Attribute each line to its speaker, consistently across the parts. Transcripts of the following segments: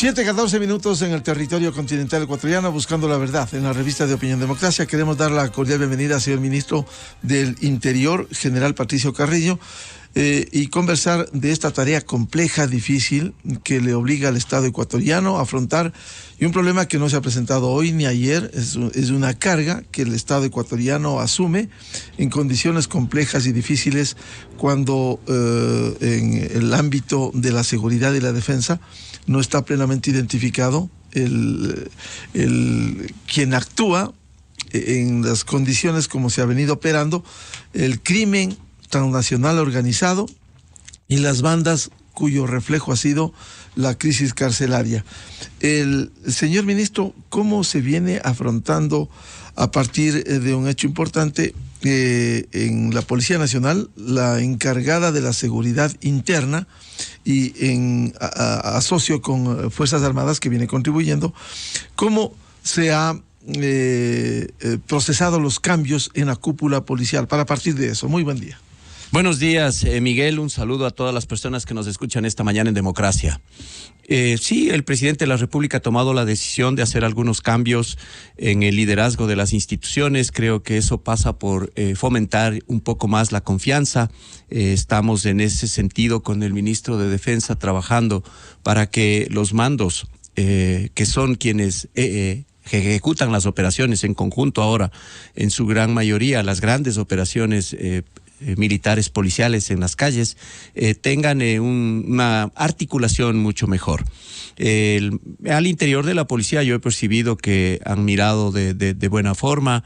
Speaker 1: 7:14 minutos en el territorio continental ecuatoriano, buscando la verdad. En la revista de Opinión Democracia queremos dar la cordial bienvenida al señor ministro del Interior, general Patricio Carrillo, y conversar de esta tarea compleja, difícil, que le obliga al Estado ecuatoriano a afrontar, y un problema que no se ha presentado hoy ni ayer, es una carga que el Estado ecuatoriano asume en condiciones complejas y difíciles cuando en el ámbito de la seguridad y la defensa no está plenamente identificado quien actúa en las condiciones como se ha venido operando el crimen transnacional organizado y las bandas cuyo reflejo ha sido la crisis carcelaria. El señor ministro, ¿cómo se viene afrontando a partir de un hecho importante en la Policía Nacional, la encargada de la seguridad interna y en asocio con Fuerzas Armadas que viene contribuyendo, cómo se ha procesado los cambios en la cúpula policial? Para partir de eso, muy buen día.
Speaker 2: Buenos días, Miguel. Un saludo a todas las personas que nos escuchan esta mañana en Democracia. Sí, el presidente de la República ha tomado la decisión de hacer algunos cambios en el liderazgo de las instituciones. Creo que eso pasa por fomentar un poco más la confianza. Estamos en ese sentido con el ministro de Defensa trabajando para que los mandos, que son quienes ejecutan las operaciones en conjunto ahora, en su gran mayoría, las grandes operaciones militares policiales en las calles, tengan una articulación mucho mejor. Al interior de la policía yo he percibido que han mirado de buena forma.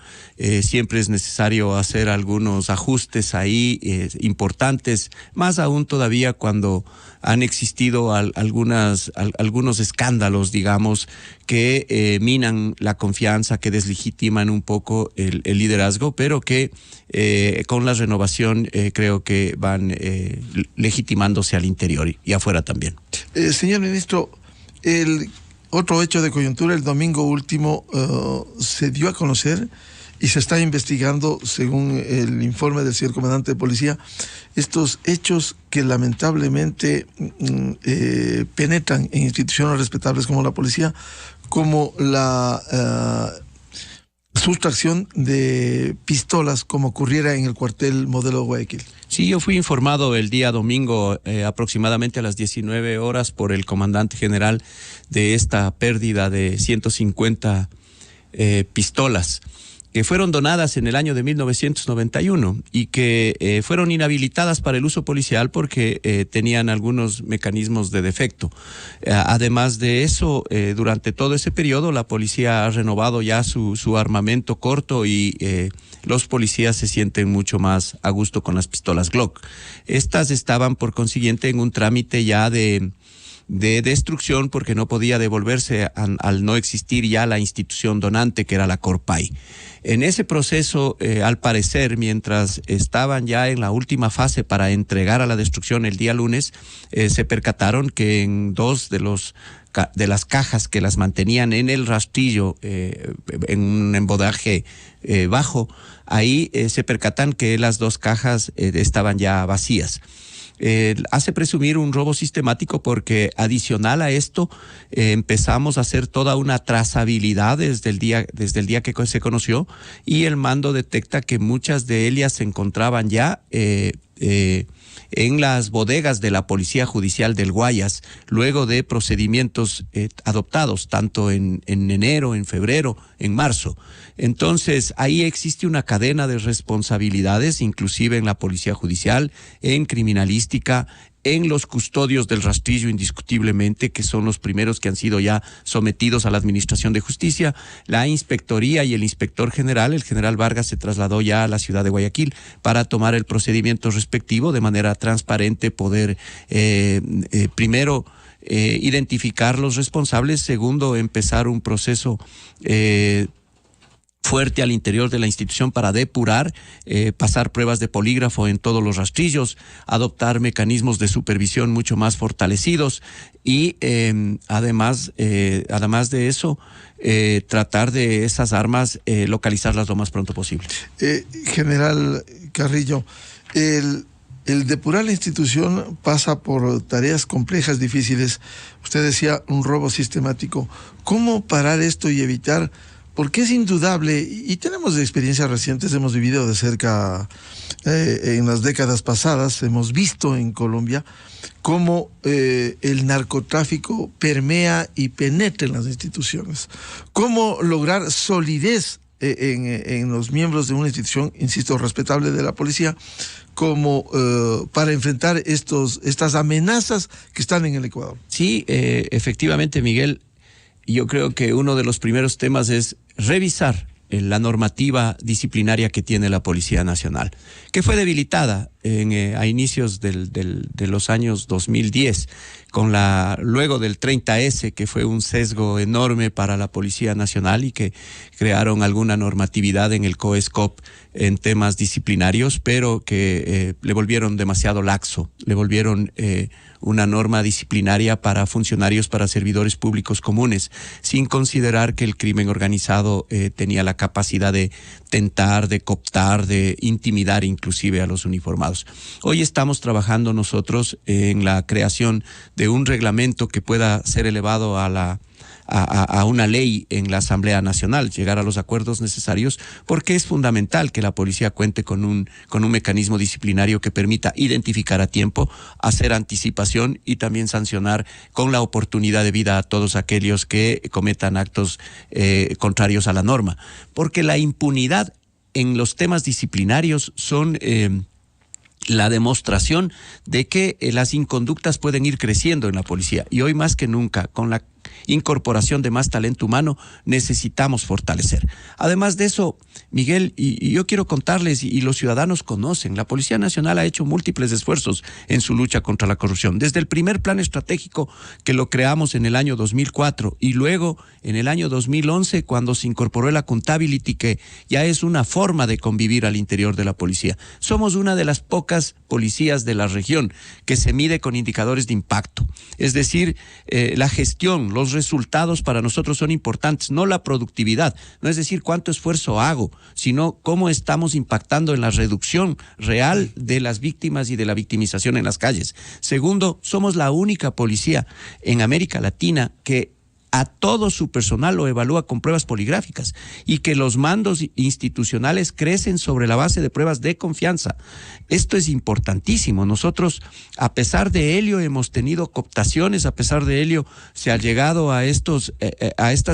Speaker 2: Siempre es necesario hacer algunos ajustes ahí importantes, más aún todavía cuando han existido algunos escándalos, digamos, que minan la confianza, que deslegitiman un poco el liderazgo, pero que con la renovación creo que van legitimándose al interior y afuera también.
Speaker 1: Señor ministro, el otro hecho de coyuntura, el domingo último, se dio a conocer y se está investigando, según el informe del señor comandante de policía, estos hechos que lamentablemente penetran en instituciones respetables como la policía, como la sustracción de pistolas, como ocurriera en el cuartel Modelo Guayaquil.
Speaker 2: Sí, yo fui informado el día domingo aproximadamente a las 19 horas por el comandante general de esta pérdida de 150 pistolas que fueron donadas en el año de 1991 y que fueron inhabilitadas para el uso policial porque tenían algunos mecanismos de defecto. Además de eso, durante todo ese periodo la policía ha renovado ya su armamento corto y los policías se sienten mucho más a gusto con las pistolas Glock. Estas estaban por consiguiente en un trámite ya de destrucción porque no podía devolverse al no existir ya la institución donante que era la Corpay. En ese proceso, al parecer, mientras estaban ya en la última fase para entregar a la destrucción el día lunes, se percataron que en dos de las cajas que las mantenían en el rastrillo, en un embodaje bajo, ahí se percatan que las dos cajas estaban ya vacías. Hace presumir un robo sistemático porque adicional a esto empezamos a hacer toda una trazabilidad desde el día que se conoció, y el mando detecta que muchas de ellas se encontraban ya en las bodegas de la Policía Judicial del Guayas, luego de procedimientos adoptados tanto en enero, en febrero, en marzo. Entonces, ahí existe una cadena de responsabilidades, inclusive en la Policía Judicial, en criminalística, en los custodios del rastrillo indiscutiblemente, que son los primeros que han sido ya sometidos a la Administración de Justicia. La Inspectoría y el Inspector General, el general Vargas, se trasladó ya a la ciudad de Guayaquil para tomar el procedimiento respectivo de manera transparente, poder primero identificar los responsables, segundo empezar un proceso fuerte al interior de la institución para depurar, pasar pruebas de polígrafo en todos los rastrillos, adoptar mecanismos de supervisión mucho más fortalecidos y además de eso, tratar de esas armas localizarlas lo más pronto posible.
Speaker 1: General Carrillo, el depurar la institución pasa por tareas complejas, difíciles. Usted decía un robo sistemático. ¿Cómo parar esto y evitar? Porque es indudable, y tenemos experiencias recientes, hemos vivido de cerca en las décadas pasadas, hemos visto en Colombia cómo el narcotráfico permea y penetra en las instituciones. ¿Cómo lograr solidez en los miembros de una institución, insisto, respetable de la policía, como para enfrentar estas amenazas que están en el Ecuador?
Speaker 2: Sí, efectivamente, Miguel, yo creo que uno de los primeros temas es revisar la normativa disciplinaria que tiene la Policía Nacional, que fue debilitada a inicios de los años 2010, luego del 30S, que fue un sesgo enorme para la Policía Nacional y que crearon alguna normatividad en el COESCOP en temas disciplinarios, pero que le volvieron demasiado laxo, le volvieron una norma disciplinaria para funcionarios, para servidores públicos comunes, sin considerar que el crimen organizado tenía la capacidad de tentar, de cooptar, de intimidar inclusive a los uniformados. Hoy estamos trabajando nosotros en la creación de un reglamento que pueda ser elevado a una ley en la Asamblea Nacional, llegar a los acuerdos necesarios, porque es fundamental que la policía cuente con un mecanismo disciplinario que permita identificar a tiempo, hacer anticipación y también sancionar con la oportunidad de vida a todos aquellos que cometan actos contrarios a la norma. Porque la impunidad en los temas disciplinarios son la demostración de que las inconductas pueden ir creciendo en la policía, y hoy más que nunca, con la incorporación de más talento humano, necesitamos fortalecer. Además de eso, Miguel, y yo quiero contarles, y los ciudadanos conocen, la Policía Nacional ha hecho múltiples esfuerzos en su lucha contra la corrupción. Desde el primer plan estratégico que lo creamos en el año 2004 y luego en el año 2011 cuando se incorporó el accountability, que ya es una forma de convivir al interior de la policía. Somos una de las pocas policías de la región que se mide con indicadores de impacto. Es decir, la gestión, los resultados para nosotros son importantes, no la productividad, no es decir cuánto esfuerzo hago, sino cómo estamos impactando en la reducción real de las víctimas y de la victimización en las calles. Segundo, somos la única policía en América Latina que a todo su personal lo evalúa con pruebas poligráficas y que los mandos institucionales crecen sobre la base de pruebas de confianza. Esto es importantísimo. Nosotros, a pesar de ello, hemos tenido cooptaciones, a pesar de ello, se ha llegado a estas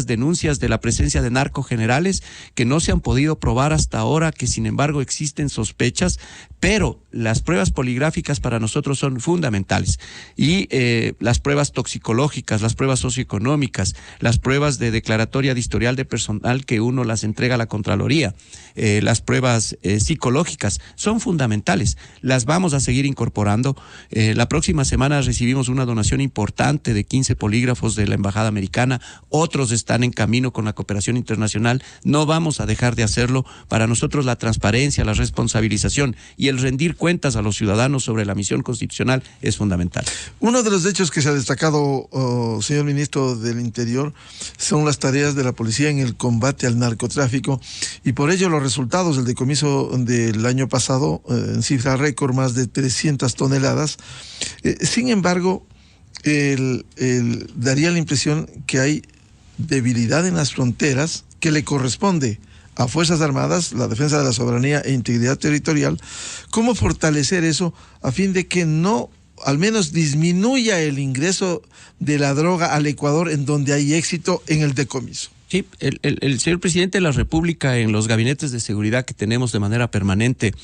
Speaker 2: denuncias de la presencia de narcogenerales que no se han podido probar hasta ahora, que sin embargo existen sospechas, pero las pruebas poligráficas para nosotros son fundamentales. Y las pruebas toxicológicas, las pruebas socioeconómicas, las pruebas de declaratoria de historial de personal que uno las entrega a la Contraloría, las pruebas psicológicas son fundamentales. Las vamos a seguir incorporando. La próxima semana recibimos una donación importante de 15 polígrafos de la Embajada Americana. Otros están en camino con la cooperación internacional. No vamos a dejar de hacerlo. Para nosotros la transparencia, la responsabilización y el rendir cuentas a los ciudadanos sobre la misión constitucional es fundamental.
Speaker 1: Uno de los hechos que se ha destacado, señor ministro del Interior, son las tareas de la policía en el combate al narcotráfico, y por ello los resultados del decomiso del año pasado, en cifra récord, más de 300 toneladas. Sin embargo, daría la impresión que hay debilidad en las fronteras que le corresponde a Fuerzas Armadas, la defensa de la soberanía e integridad territorial. ¿Cómo fortalecer eso a fin de que no, al menos disminuya el ingreso de la droga al Ecuador, en donde hay éxito en el decomiso?
Speaker 2: Sí, el señor presidente de la República, en los gabinetes de seguridad que tenemos de manera permanente,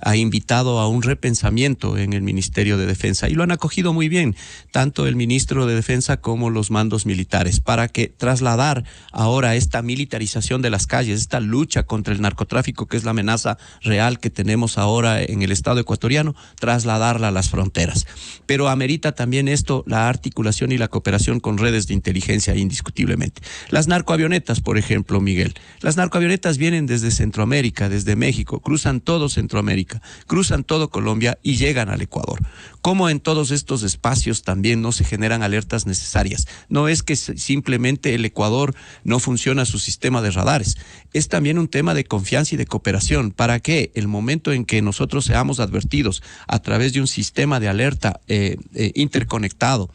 Speaker 2: ha invitado a un repensamiento en el Ministerio de Defensa, y lo han acogido muy bien, tanto el ministro de Defensa como los mandos militares, para que trasladar ahora esta militarización de las calles, esta lucha contra el narcotráfico, que es la amenaza real que tenemos ahora en el Estado ecuatoriano, trasladarla a las fronteras. Pero amerita también esto la articulación y la cooperación con redes de inteligencia, indiscutiblemente. Las narcoavionetas narcoavionetas, por ejemplo, Miguel. Las narcoavionetas vienen desde Centroamérica, desde México, cruzan todo Centroamérica, cruzan todo Colombia y llegan al Ecuador. Como en todos estos espacios también no se generan alertas necesarias. No es que simplemente el Ecuador no funciona su sistema de radares. Es también un tema de confianza y de cooperación para que el momento en que nosotros seamos advertidos a través de un sistema de alerta interconectado,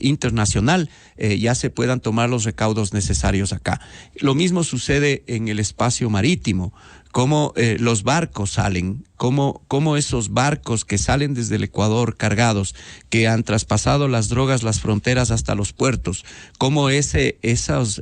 Speaker 2: internacional, ya se puedan tomar los recaudos necesarios acá. Lo mismo sucede en el espacio marítimo, cómo los barcos salen, cómo esos barcos que salen desde el Ecuador cargados, que han traspasado las drogas, las fronteras hasta los puertos, cómo esos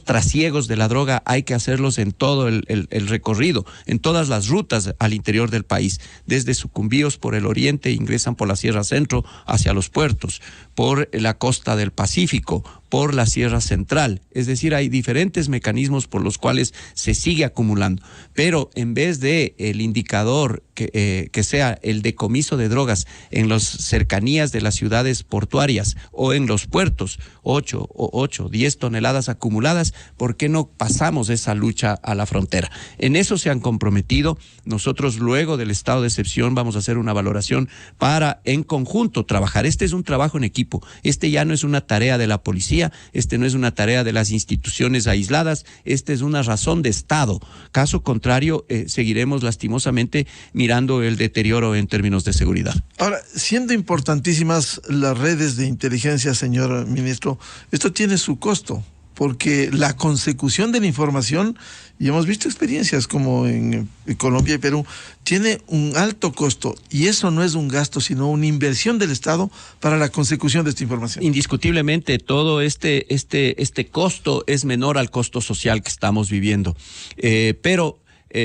Speaker 2: trasiegos de la droga hay que hacerlos en todo el recorrido, en todas las rutas al interior del país, desde Sucumbíos por el oriente, ingresan por la Sierra Centro hacia los puertos, por la costa del Pacífico, por la Sierra Central. Es decir, hay diferentes mecanismos por los cuales se sigue acumulando. Pero en vez de el indicador que sea el decomiso de drogas en las cercanías de las ciudades portuarias o en los puertos, 8, 10 toneladas acumuladas, ¿por qué no pasamos esa lucha a la frontera? En eso se han comprometido. Nosotros luego del estado de excepción vamos a hacer una valoración para en conjunto trabajar. Este es un trabajo en equipo. Este ya no es una tarea de la policía, este no es una tarea de las instituciones aisladas, este es una razón de Estado. Caso contrario, seguiremos lastimosamente mirando el deterioro en términos de seguridad.
Speaker 1: Ahora, siendo importantísimas las redes de inteligencia, señor ministro, esto tiene su costo, porque la consecución de la información, y hemos visto experiencias como en Colombia y Perú, tiene un alto costo, y eso no es un gasto, sino una inversión del Estado para la consecución de esta información.
Speaker 2: Indiscutiblemente, todo este costo es menor al costo social que estamos viviendo, pero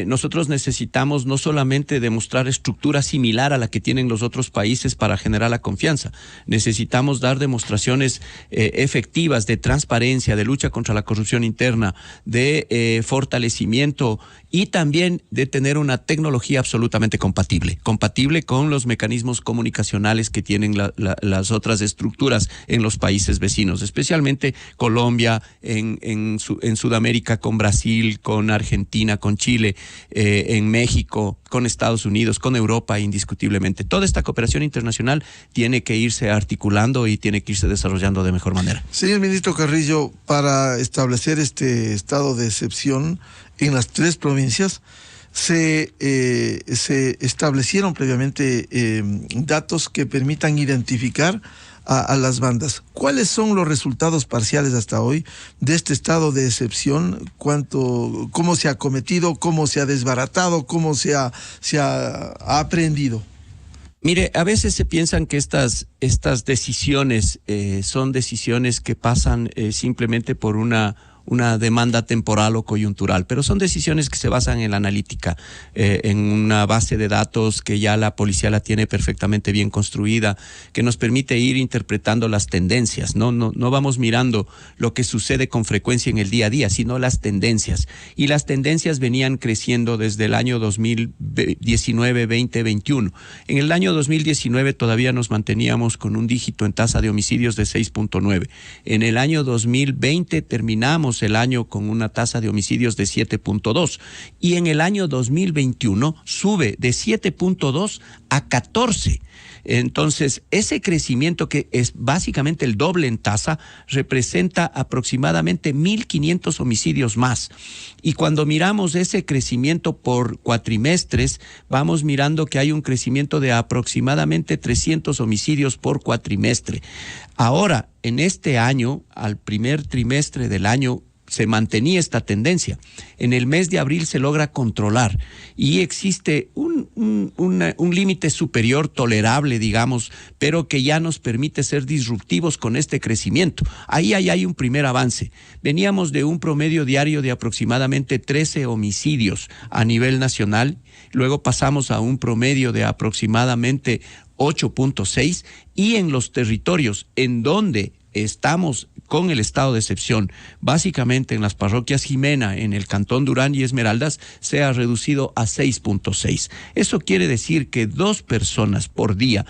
Speaker 2: nosotros necesitamos no solamente demostrar estructura similar a la que tienen los otros países para generar la confianza, necesitamos dar demostraciones efectivas de transparencia, de lucha contra la corrupción interna, de fortalecimiento y también de tener una tecnología absolutamente compatible con los mecanismos comunicacionales que tienen las otras estructuras en los países vecinos, especialmente Colombia, en Sudamérica con Brasil, con Argentina, con Chile, en México, con Estados Unidos, con Europa, indiscutiblemente. Toda esta cooperación internacional tiene que irse articulando y tiene que irse desarrollando de mejor manera.
Speaker 1: Señor ministro Carrillo, para establecer este estado de excepción en las 3 provincias, se establecieron previamente datos que permitan identificar a las bandas. ¿Cuáles son los resultados parciales hasta hoy de este estado de excepción? ¿Cómo se ha cometido? ¿Cómo se ha desbaratado? ¿Cómo se ha aprendido?
Speaker 2: Mire, a veces se piensan que estas decisiones son decisiones que pasan simplemente por una demanda temporal o coyuntural, pero son decisiones que se basan en la analítica, en una base de datos que ya la policía la tiene perfectamente bien construida, que nos permite ir interpretando las tendencias. No vamos mirando lo que sucede con frecuencia en el día a día, sino las tendencias. Y las tendencias venían creciendo desde el año 2019, 20, 21. En el año 2019 todavía nos manteníamos con un dígito en tasa de homicidios de 6.9. En el año 2020 terminamos el año con una tasa de homicidios de 7.2 y en el año 2021 sube de 7.2 a 14. Entonces, ese crecimiento, que es básicamente el doble en tasa, representa aproximadamente 1.500 homicidios más. Y cuando miramos ese crecimiento por cuatrimestres, vamos mirando que hay un crecimiento de aproximadamente 300 homicidios por cuatrimestre. Ahora, en este año, al primer trimestre del año, se mantenía esta tendencia. En el mes de abril se logra controlar y existe un límite superior tolerable, digamos, pero que ya nos permite ser disruptivos con este crecimiento. Ahí hay un primer avance. Veníamos de un promedio diario de aproximadamente 13 homicidios a nivel nacional, luego pasamos a un promedio de aproximadamente 8.6 y en los territorios en donde estamos con el estado de excepción, básicamente en las parroquias Jimena, en el Cantón Durán y Esmeraldas, se ha reducido a 6.6. Eso quiere decir que 2 personas por día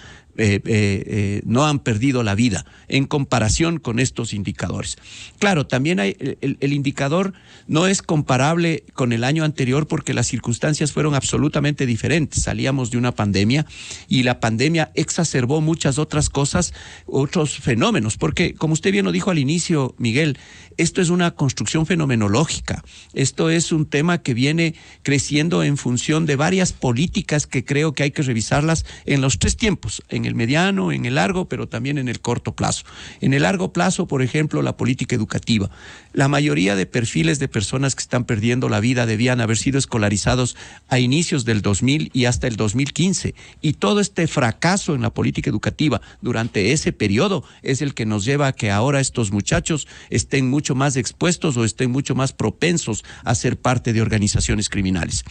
Speaker 2: no han perdido la vida en comparación con estos indicadores. Claro, también hay el indicador no es comparable con el año anterior porque las circunstancias fueron absolutamente diferentes. Salíamos de una pandemia y la pandemia exacerbó muchas otras cosas, otros fenómenos, porque como usted bien lo dijo al inicio, Miguel, esto es una construcción fenomenológica. Esto es un tema que viene creciendo en función de varias políticas que creo que hay que revisarlas en los tres tiempos, en el mediano, en el largo, pero también en el corto plazo. En el largo plazo, por ejemplo, la política educativa. La mayoría de perfiles de personas que están perdiendo la vida debían haber sido escolarizados a inicios del 2000 y hasta el 2015. Y todo este fracaso en la política educativa durante ese periodo es el que nos lleva a que ahora estos muchachos estén mucho más expuestos o estén mucho más propensos a ser parte de organizaciones criminales.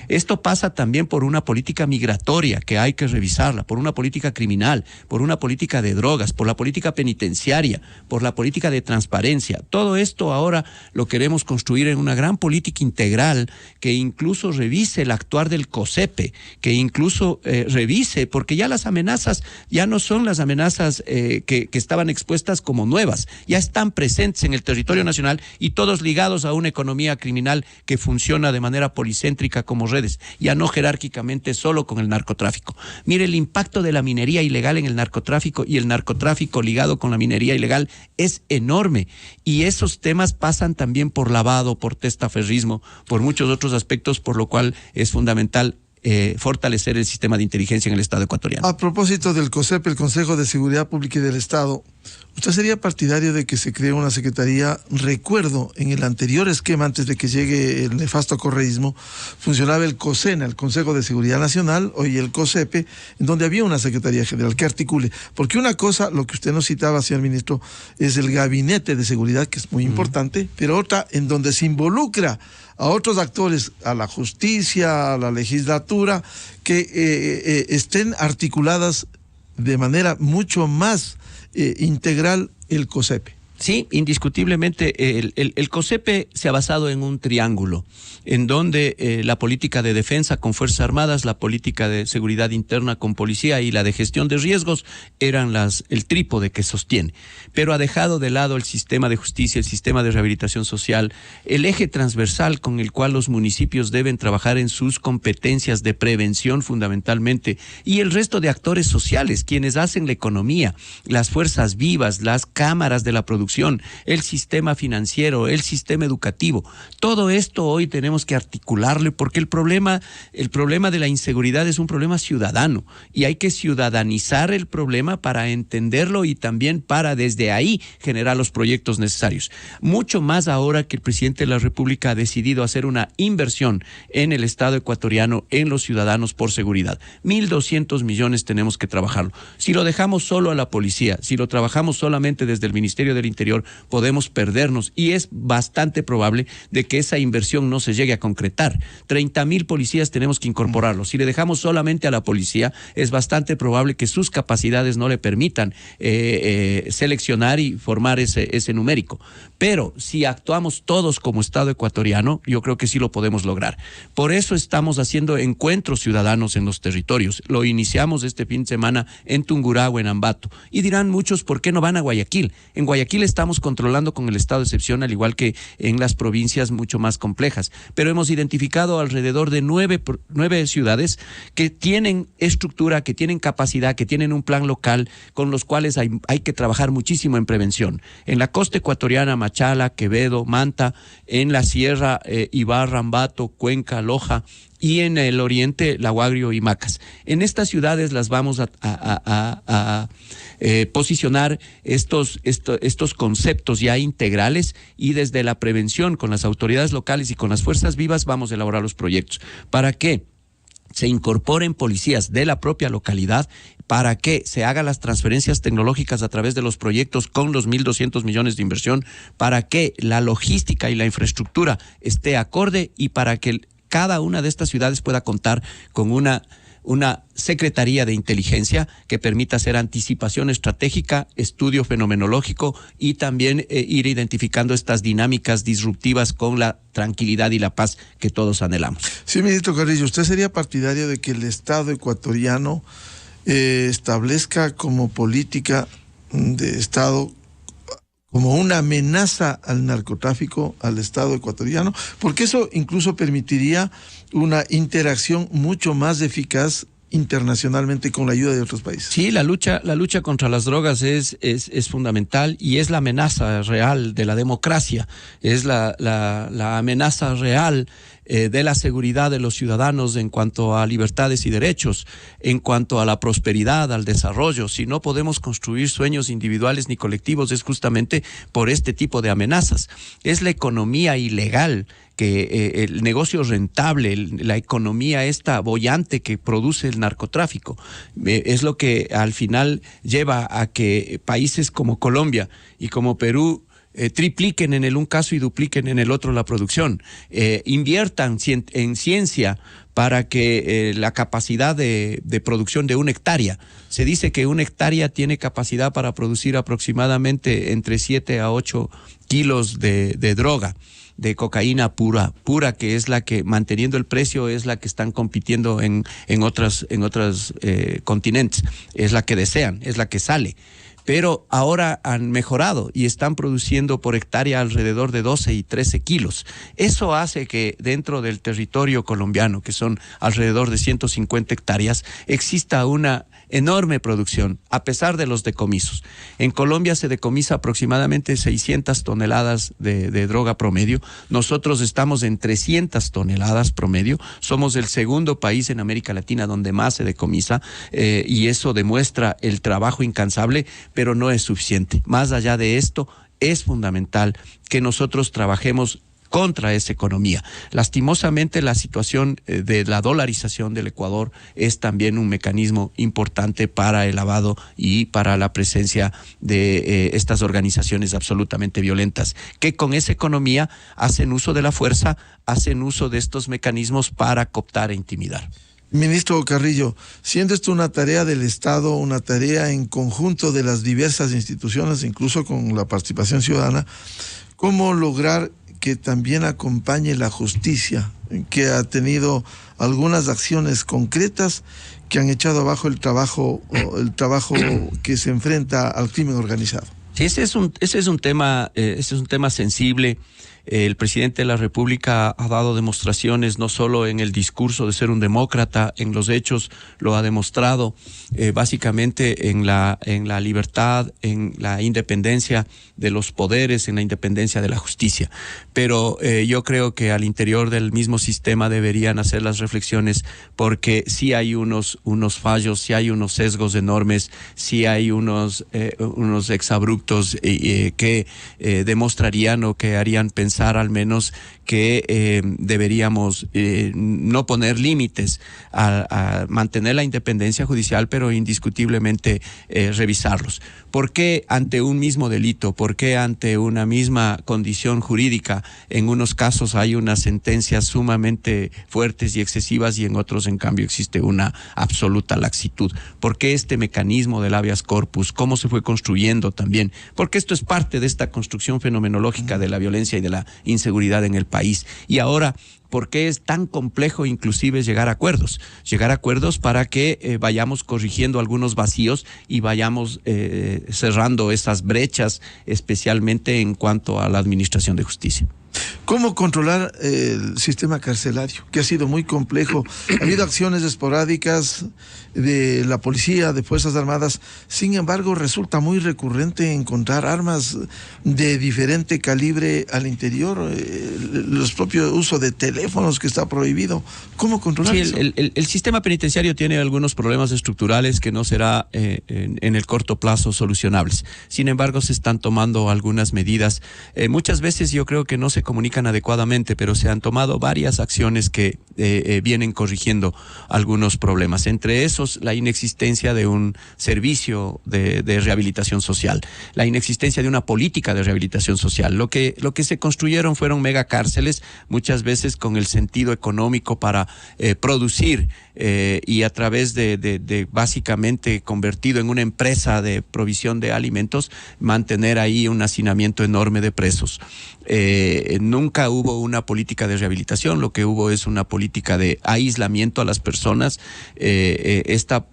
Speaker 2: Esto pasa también por una política migratoria que hay que revisarla, por una política criminal, por una política de drogas, por la política penitenciaria, por la política de transparencia. Todo esto ahora lo queremos construir en una gran política integral que incluso revise el actuar del COSEPE, que incluso revise, porque ya las amenazas ya no son las amenazas que estaban expuestas como nuevas, ya están presentes en el territorio nacional y todos ligados a una economía criminal que funciona de manera policéntrica como redes, ya no jerárquicamente solo con el narcotráfico. Mire, el impacto de la minería ilegal en el narcotráfico y el narcotráfico ligado con la minería ilegal es enorme y esos temas pasan también por lavado, por testaferrismo, por muchos otros aspectos, por lo cual es fundamental fortalecer el sistema de inteligencia en el Estado ecuatoriano.
Speaker 1: A propósito del COSEP, el Consejo de Seguridad Pública y del Estado, ¿usted sería partidario de que se cree una secretaría? Recuerdo, en el anterior esquema, antes de que llegue el nefasto correísmo, funcionaba el COSENA, el Consejo de Seguridad Nacional, hoy el COSEPE, en donde había una secretaría general que articule. Porque una cosa, lo que usted nos citaba, señor ministro, es el gabinete de seguridad, que es muy importante, pero otra en donde se involucra a otros actores, a la justicia, a la legislatura, que estén articuladas de manera mucho más integral el COSEPE.
Speaker 2: Sí, indiscutiblemente el COSEPE se ha basado en un triángulo, en donde la política de defensa con Fuerzas Armadas, la política de seguridad interna con policía y la de gestión de riesgos eran el trípode que sostiene. Pero ha dejado de lado el sistema de justicia, el sistema de rehabilitación social, el eje transversal con el cual los municipios deben trabajar en sus competencias de prevención fundamentalmente, y el resto de actores sociales, quienes hacen la economía, las fuerzas vivas, las cámaras de la producción, el sistema financiero, el sistema educativo. Todo esto hoy tenemos que articularle porque el problema de la inseguridad es un problema ciudadano y hay que ciudadanizar el problema para entenderlo y también para desde ahí generar los proyectos necesarios. Mucho más ahora que el presidente de la República ha decidido hacer una inversión en el Estado ecuatoriano, en los ciudadanos por seguridad. 1.200 millones tenemos que trabajarlo. Si lo dejamos solo a la policía, si lo trabajamos solamente desde el Ministerio del Interior, podemos perdernos y es bastante probable de que esa inversión no se llegue a concretar. 30,000 policías tenemos que incorporarlos. Si le dejamos solamente a la policía, es bastante probable que sus capacidades no le permitan seleccionar y formar ese numérico. Pero si actuamos todos como Estado ecuatoriano, yo creo que sí lo podemos lograr. Por eso estamos haciendo encuentros ciudadanos en los territorios. Lo iniciamos este fin de semana en Tungurahua, en Ambato. Y dirán muchos, ¿por qué no van a Guayaquil? En Guayaquil estamos controlando con el estado de excepción, al igual que en las provincias mucho más complejas. Pero hemos identificado alrededor de 9 ciudades que tienen estructura, que tienen capacidad, que tienen un plan local, con los cuales hay que trabajar muchísimo en prevención. En la costa ecuatoriana, Machala, Quevedo, Manta, en la sierra, Ibarra, Ambato, Cuenca, Loja, y en el oriente, La Guagrio y Macas. En estas ciudades las vamos a posicionar estos conceptos ya integrales y desde la prevención con las autoridades locales y con las fuerzas vivas vamos a elaborar los proyectos. ¿Para qué? Se incorporen policías de la propia localidad, para que se hagan las transferencias tecnológicas a través de los proyectos con los 1.200 millones de inversión, para que la logística y la infraestructura esté acorde y para que cada una de estas ciudades pueda contar con una secretaría de inteligencia que permita hacer anticipación estratégica, estudio fenomenológico y también ir identificando estas dinámicas disruptivas con la tranquilidad y la paz que todos anhelamos.
Speaker 1: Sí, ministro Carrillo, ¿usted sería partidario de que el Estado ecuatoriano establezca como política de Estado, como una amenaza al narcotráfico, al Estado ecuatoriano, porque eso incluso permitiría una interacción mucho más eficaz internacionalmente con la ayuda de otros países.
Speaker 2: Sí, la lucha contra las drogas es fundamental y es la amenaza real de la democracia, es la amenaza real de la seguridad de los ciudadanos en cuanto a libertades y derechos, en cuanto a la prosperidad, al desarrollo. Si no podemos construir sueños individuales ni colectivos es justamente por este tipo de amenazas. Es la economía ilegal, que el negocio rentable, la economía esta boyante que produce el narcotráfico, es lo que al final lleva a que países como Colombia y como Perú tripliquen en el un caso y dupliquen en el otro la producción, inviertan en ciencia para que la capacidad de producción de 1 hectárea, se dice que 1 hectárea tiene capacidad para producir aproximadamente entre 7 a 8 kilos de droga, de cocaína pura, que es la que, manteniendo el precio, es la que están compitiendo en otros continentes, es la que desean, es la que sale. Pero ahora han mejorado y están produciendo por hectárea alrededor de 12 y 13 kilos. Eso hace que dentro del territorio colombiano, que son alrededor de 150 hectáreas, exista una enorme producción, a pesar de los decomisos. En Colombia se decomisa aproximadamente 600 toneladas de droga promedio. Nosotros estamos en 300 toneladas promedio. Somos el segundo país en América Latina donde más se decomisa, y eso demuestra el trabajo incansable, pero no es suficiente. Más allá de esto, es fundamental que nosotros trabajemos contra esa economía. Lastimosamente, la situación de la dolarización del Ecuador es también un mecanismo importante para el lavado y para la presencia de estas organizaciones absolutamente violentas, que con esa economía hacen uso de la fuerza, hacen uso de estos mecanismos para cooptar e intimidar.
Speaker 1: Ministro Carrillo, siendo esto una tarea del Estado, una tarea en conjunto de las diversas instituciones, incluso con la participación ciudadana, ¿cómo lograr que también acompañe la justicia, que ha tenido algunas acciones concretas que han echado abajo el trabajo que se enfrenta al crimen organizado?
Speaker 2: Sí, ese es un tema sensible. El presidente de la República ha dado demostraciones no solo en el discurso de ser un demócrata, en los hechos lo ha demostrado, básicamente en la libertad, en la independencia de los poderes, en la independencia de la justicia. Pero yo creo que al interior del mismo sistema deberían hacer las reflexiones, porque sí hay unos fallos, sí hay unos sesgos enormes, sí hay unos exabruptos que demostrarían o que harían pensar al menos que deberíamos no poner límites a mantener la independencia judicial, pero indiscutiblemente revisarlos. ¿Por qué ante un mismo delito? ¿Por qué ante una misma condición jurídica en unos casos hay unas sentencias sumamente fuertes y excesivas y en otros, en cambio, existe una absoluta laxitud? ¿Por qué este mecanismo del habeas corpus? ¿Cómo se fue construyendo también? Porque esto es parte de esta construcción fenomenológica de la violencia y de la inseguridad en el país. Y ahora, ¿por qué es tan complejo inclusive llegar a acuerdos? Llegar a acuerdos para que vayamos corrigiendo algunos vacíos y vayamos cerrando esas brechas, especialmente en cuanto a la administración de justicia.
Speaker 1: ¿Cómo controlar el sistema carcelario, que ha sido muy complejo? Ha habido acciones esporádicas de la policía, de Fuerzas Armadas. Sin embargo, resulta muy recurrente encontrar armas de diferente calibre al interior, los propios uso de teléfonos que está prohibido. ¿Cómo controlar eso?
Speaker 2: El sistema penitenciario tiene algunos problemas estructurales que no será en el corto plazo solucionables. Sin embargo, se están tomando algunas medidas. Muchas veces yo creo que no se comunican adecuadamente, pero se han tomado varias acciones que vienen corrigiendo algunos problemas. Entre esos, la inexistencia de un servicio de rehabilitación social, la inexistencia de una política de rehabilitación social. Lo que se construyeron fueron megacárceles, muchas veces con el sentido económico para producir y a través de básicamente convertido en una empresa de provisión de alimentos, mantener ahí un hacinamiento enorme de presos. Nunca hubo una política de rehabilitación, lo que hubo es una política de aislamiento a las personas. Esta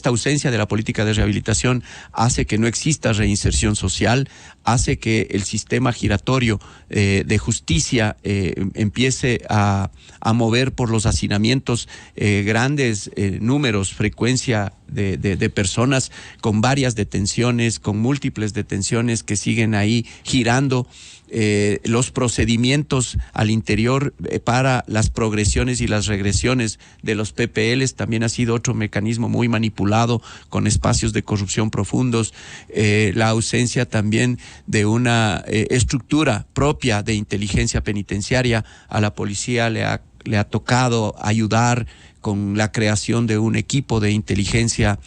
Speaker 2: ausencia de la política de rehabilitación hace que no exista reinserción social, hace que el sistema giratorio de justicia empiece a mover por los hacinamientos grandes números, frecuencia de personas con varias detenciones, con múltiples detenciones que siguen ahí girando. Los procedimientos al interior para las progresiones y las regresiones de los PPLs también ha sido otro mecanismo muy manipulado, con espacios de corrupción profundos. La ausencia también de una estructura propia de inteligencia penitenciaria. A la policía le ha tocado ayudar con la creación de un equipo de inteligencia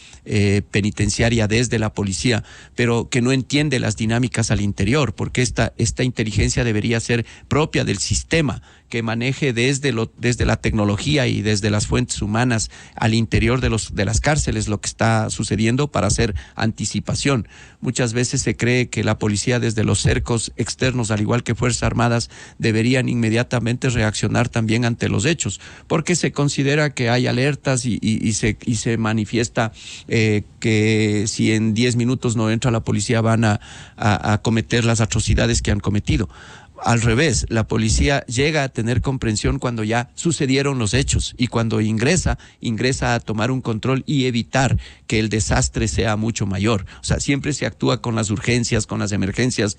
Speaker 2: penitenciaria desde la policía, pero que no entiende las dinámicas al interior, porque esta inteligencia debería ser propia del sistema, que maneje desde la tecnología y desde las fuentes humanas al interior de las cárceles lo que está sucediendo para hacer anticipación. Muchas veces se cree que la policía desde los cercos externos, al igual que Fuerzas Armadas, deberían inmediatamente reaccionar también ante los hechos, porque se considera que hay alertas y se manifiesta que si en 10 minutos no entra la policía van a cometer las atrocidades que han cometido. Al revés, la policía llega a tener comprensión cuando ya sucedieron los hechos, y cuando ingresa a tomar un control y evitar que el desastre sea mucho mayor. O sea, siempre se actúa con las urgencias, con las emergencias,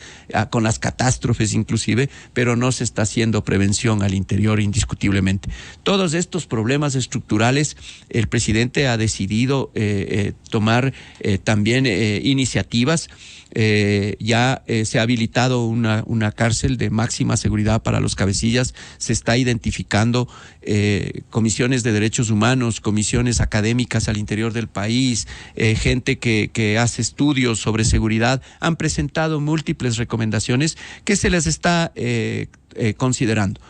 Speaker 2: con las catástrofes inclusive, pero no se está haciendo prevención al interior indiscutiblemente. Todos estos problemas estructurales, el presidente ha decidido tomar también iniciativas. Ya se ha habilitado una cárcel de máxima seguridad para los cabecillas. Se está identificando comisiones de derechos humanos, comisiones académicas al interior del país, gente que hace estudios sobre seguridad. Han presentado múltiples recomendaciones que se les está considerando.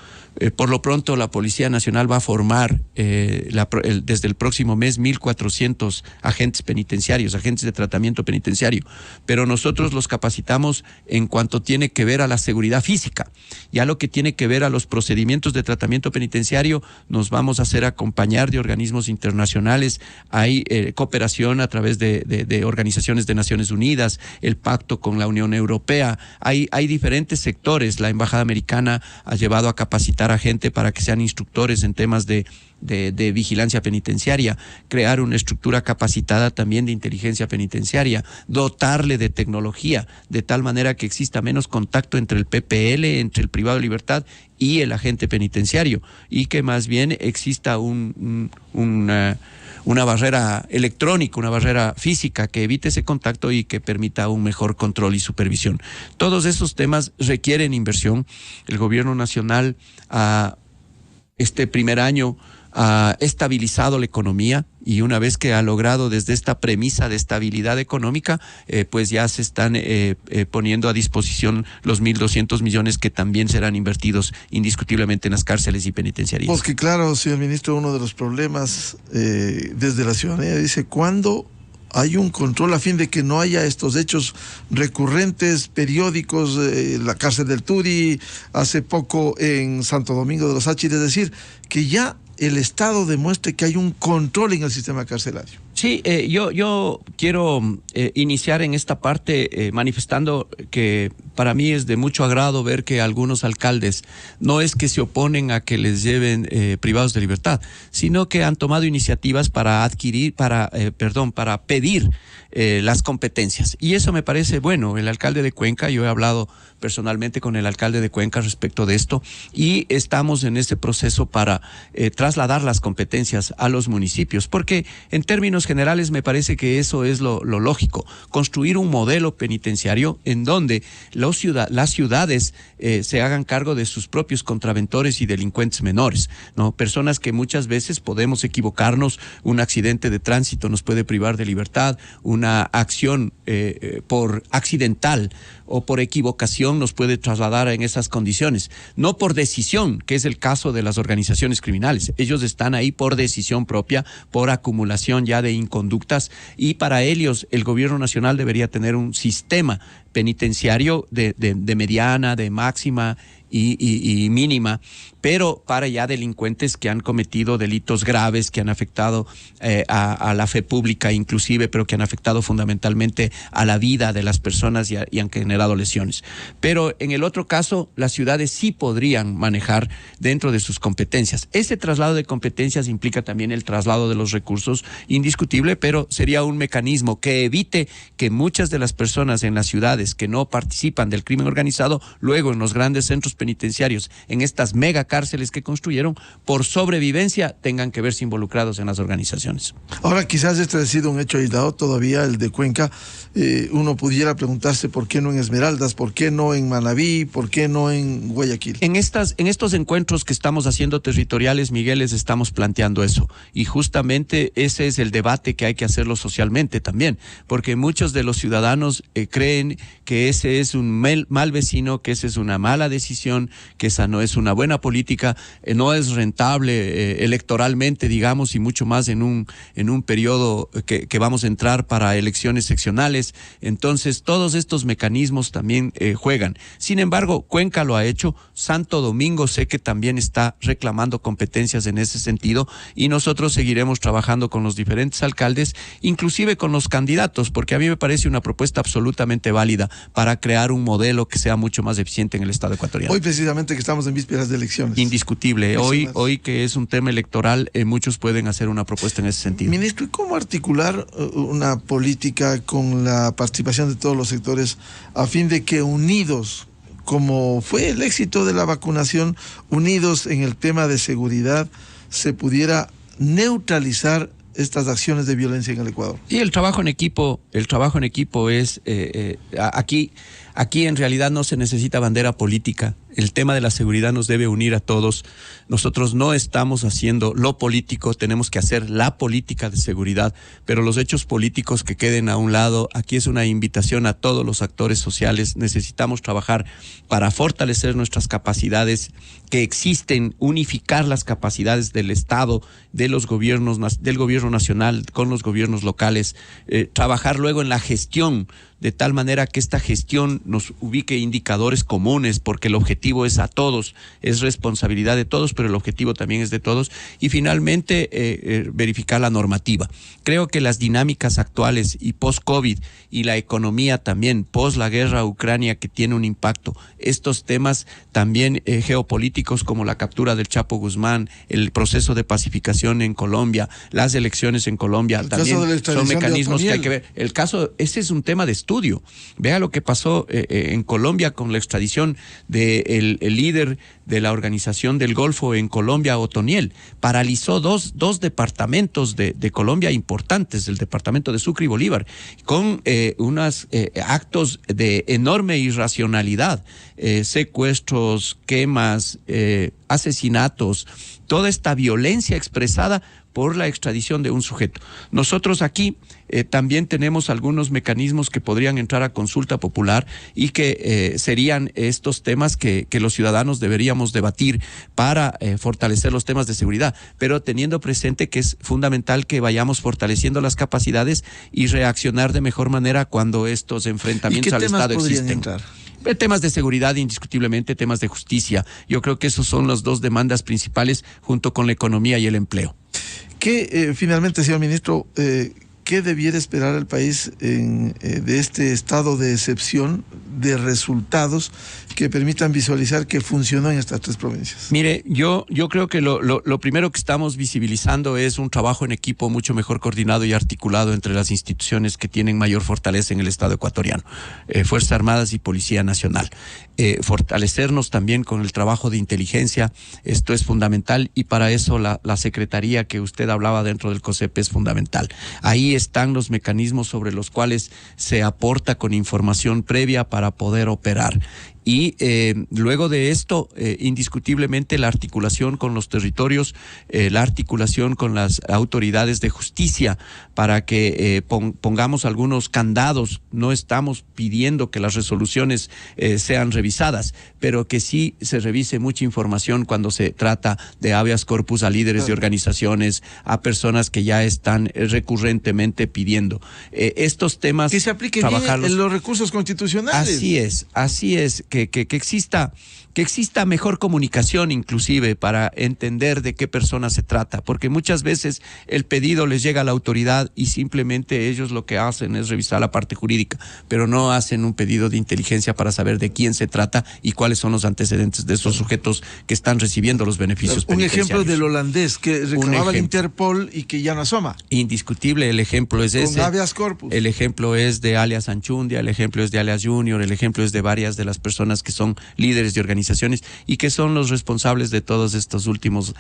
Speaker 2: Por lo pronto, la Policía Nacional va a formar desde el próximo mes 1,400 agentes penitenciarios, agentes de tratamiento penitenciario, pero nosotros los capacitamos en cuanto tiene que ver a la seguridad física. Ya lo que tiene que ver a los procedimientos de tratamiento penitenciario, nos vamos a hacer acompañar de organismos internacionales. Hay cooperación a través de organizaciones de Naciones Unidas, el pacto con la Unión Europea. Hay diferentes sectores. La Embajada Americana ha llevado a capacitar a gente para que sean instructores en temas de vigilancia penitenciaria, crear una estructura capacitada también de inteligencia penitenciaria, dotarle de tecnología, de tal manera que exista menos contacto entre el PPL, entre el privado de libertad y el agente penitenciario, y que más bien exista una barrera electrónica, una barrera física que evite ese contacto y que permita un mejor control y supervisión. Todos esos temas requieren inversión. El gobierno nacional este primer año ha estabilizado la economía, y una vez que ha logrado desde esta premisa de estabilidad económica, pues ya se están poniendo a disposición los 1.200 millones que también serán invertidos indiscutiblemente en las cárceles y penitenciarías.
Speaker 1: Porque claro, señor ministro, uno de los problemas desde la ciudadanía dice, ¿cuándo hay un control a fin de que no haya estos hechos recurrentes, periódicos, la cárcel del Turi, hace poco en Santo Domingo de los Áchiles? Es decir, que ya el Estado demuestre que hay un control en el sistema carcelario.
Speaker 2: Sí, yo quiero iniciar en esta parte manifestando que para mí es de mucho agrado ver que algunos alcaldes no es que se oponen a que les lleven privados de libertad, sino que han tomado iniciativas para pedir las competencias. Y eso me parece bueno. El alcalde de Cuenca, yo he hablado personalmente con el alcalde de Cuenca respecto de esto, y estamos en este proceso para trasladar las competencias a los municipios, porque en términos generales me parece que eso es lo lógico, construir un modelo penitenciario en donde las ciudades se hagan cargo de sus propios contraventores y delincuentes menores, ¿no? Personas que muchas veces podemos equivocarnos, un accidente de tránsito nos puede privar de libertad, una acción por accidental o por equivocación situación nos puede trasladar en esas condiciones. No por decisión, que es el caso de las organizaciones criminales. Ellos están ahí por decisión propia, por acumulación ya de inconductas, y para ellos el gobierno nacional debería tener un sistema penitenciario de mediana, de máxima y mínima, pero para ya delincuentes que han cometido delitos graves, que han afectado a la fe pública inclusive, pero que han afectado fundamentalmente a la vida de las personas y han generado lesiones. Pero en el otro caso, las ciudades sí podrían manejar dentro de sus competencias. Ese traslado de competencias implica también el traslado de los recursos, indiscutible, pero sería un mecanismo que evite que muchas de las personas en las ciudades que no participan del crimen organizado, luego en los grandes centros penitenciarios, en estas mega cárceles que construyeron, por sobrevivencia, tengan que verse involucrados en las organizaciones.
Speaker 1: Ahora, quizás este ha sido un hecho aislado todavía, el de Cuenca. Uno pudiera preguntarse por qué no en Esmeraldas, por qué no en Manabí, por qué no en Guayaquil.
Speaker 2: En estos encuentros que estamos haciendo territoriales, Miguel, les estamos planteando eso. Y justamente ese es el debate que hay que hacerlo socialmente también, porque muchos de los ciudadanos creen que ese es un mal vecino, que esa es una mala decisión, que esa no es una buena política, no es rentable electoralmente, digamos, y mucho más en un periodo que vamos a entrar para elecciones seccionales. Entonces, todos estos mecanismos también juegan. Sin embargo, Cuenca lo ha hecho, Santo Domingo sé que también está reclamando competencias en ese sentido, y nosotros seguiremos trabajando con los diferentes alcaldes, inclusive con los candidatos, porque a mí me parece una propuesta absolutamente válida para crear un modelo que sea mucho más eficiente en el Estado ecuatoriano.
Speaker 1: Hoy precisamente que estamos en vísperas de elecciones.
Speaker 2: Indiscutible. Hoy que es un tema electoral, muchos pueden hacer una propuesta en ese sentido.
Speaker 1: Ministro, ¿y cómo articular una política con la participación de todos los sectores a fin de que unidos, como fue el éxito de la vacunación, unidos en el tema de seguridad, se pudiera neutralizar estas acciones de violencia en el Ecuador?
Speaker 2: Y el trabajo en equipo es aquí en realidad no se necesita bandera política. El tema de la seguridad nos debe unir a todos. Nosotros no estamos haciendo lo político, tenemos que hacer la política de seguridad, pero los hechos políticos que queden a un lado. Aquí es una invitación a todos los actores sociales. Necesitamos trabajar para fortalecer nuestras capacidades que existen, unificar las capacidades del Estado, de los gobiernos, del gobierno nacional con los gobiernos locales, trabajar luego en la gestión, de tal manera que esta gestión nos ubique indicadores comunes, porque el objetivo es a todos, es responsabilidad de todos, pero el objetivo también es de todos. Y finalmente, verificar la normativa. Creo que las dinámicas actuales y post-COVID y la economía también, post la guerra a Ucrania, que tiene un impacto, estos temas también geopolíticos como la captura del Chapo Guzmán, el proceso de pacificación en Colombia, las elecciones en Colombia, también son mecanismos que hay que ver. Ese es un tema de estudio. Vea lo que pasó en Colombia con la extradición del líder de la Organización del Golfo en Colombia, Otoniel. Paralizó dos departamentos de Colombia importantes, el departamento de Sucre y Bolívar, con unos actos de enorme irracionalidad, secuestros, quemas, asesinatos, toda esta violencia expresada por la extradición de un sujeto. Nosotros aquí también tenemos algunos mecanismos que podrían entrar a consulta popular y que serían estos temas que los ciudadanos deberíamos debatir para fortalecer los temas de seguridad, pero teniendo presente que es fundamental que vayamos fortaleciendo las capacidades y reaccionar de mejor manera cuando estos enfrentamientos al Estado existen.
Speaker 1: Entrar?
Speaker 2: Temas de seguridad, indiscutiblemente, temas de justicia. Yo creo que esos son las dos demandas principales junto con la economía y el empleo.
Speaker 1: ¿Qué, finalmente, señor ministro, qué debiera esperar el país de este estado de excepción de resultados que permitan visualizar que funcionó en estas tres provincias?
Speaker 2: Mire, yo creo que lo primero que estamos visibilizando es un trabajo en equipo mucho mejor coordinado y articulado entre las instituciones que tienen mayor fortaleza en el Estado ecuatoriano, Fuerzas Armadas y Policía Nacional. Fortalecernos también con el trabajo de inteligencia, esto es fundamental, y para eso la secretaría que usted hablaba dentro del COSEP es fundamental. Ahí están los mecanismos sobre los cuales se aporta con información previa para poder operar. Y luego de esto, indiscutiblemente la articulación con los territorios, la articulación con las autoridades de justicia para que pongamos algunos candados. No estamos pidiendo que las resoluciones sean revisadas, pero que sí se revise mucha información cuando se trata de habeas corpus a líderes de organizaciones, a personas que ya están recurrentemente pidiendo. Estos temas...
Speaker 1: Que se apliquen bien en los recursos constitucionales.
Speaker 2: Así es, que exista mejor comunicación inclusive para entender de qué persona se trata, porque muchas veces el pedido les llega a la autoridad y simplemente ellos lo que hacen es revisar la parte jurídica, pero no hacen un pedido de inteligencia para saber de quién se trata y cuáles son los antecedentes de esos sujetos que están recibiendo los beneficios penitenciarios.
Speaker 1: Un ejemplo del holandés que reclamaba el Interpol y que ya no asoma.
Speaker 2: Indiscutible, el ejemplo es ese.
Speaker 1: Con habeas corpus.
Speaker 2: El ejemplo es de alias Anchundia, el ejemplo es de alias Junior, el ejemplo es de varias de las personas que son líderes de organizaciones y que son los responsables de todos estos últimos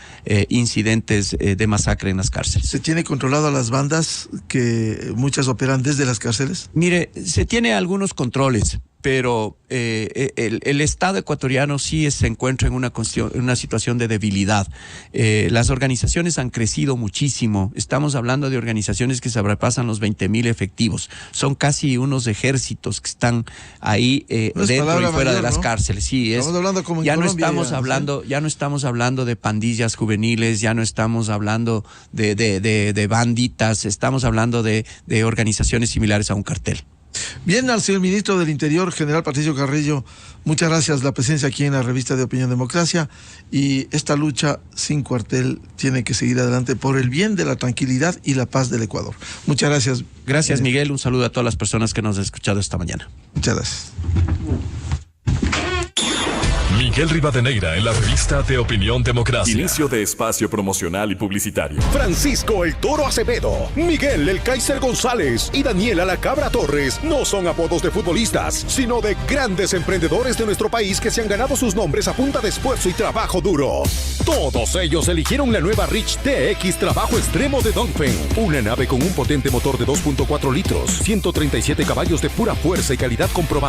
Speaker 2: incidentes de masacre en las cárceles.
Speaker 1: ¿Se tiene controlado a las bandas que muchas operan desde las cárceles?
Speaker 2: Mire, se tiene algunos controles, pero el Estado ecuatoriano sí se encuentra en una situación de debilidad. Las organizaciones han crecido muchísimo. Estamos hablando de organizaciones que sobrepasan los 20,000 efectivos. Son casi unos ejércitos que están ahí dentro y fuera de las cárceles. Sí,
Speaker 1: estamos hablando como en
Speaker 2: ya
Speaker 1: Colombia,
Speaker 2: ya no estamos hablando de pandillas juveniles, ya no estamos hablando de banditas, estamos hablando de organizaciones similares a un cartel.
Speaker 1: Bien, al señor ministro del Interior, general Patricio Carrillo, muchas gracias la presencia aquí en la revista de Opinión Democracia, y esta lucha sin cuartel tiene que seguir adelante por el bien de la tranquilidad y la paz del Ecuador. Muchas gracias.
Speaker 2: Gracias, Miguel. Un saludo a todas las personas que nos han escuchado esta mañana.
Speaker 1: Muchas gracias.
Speaker 3: Miguel Rivadeneira en la revista de Opinión Democracia.
Speaker 4: Inicio de espacio promocional y publicitario.
Speaker 5: Francisco el Toro Acevedo, Miguel el Kaiser González y Daniela la Cabra Torres no son apodos de futbolistas, sino de grandes emprendedores de nuestro país que se han ganado sus nombres a punta de esfuerzo y trabajo duro. Todos ellos eligieron la nueva Rich TX Trabajo Extremo de Dongfeng, una nave con un potente motor de 2.4 litros, 137 caballos de pura fuerza y calidad comprobada.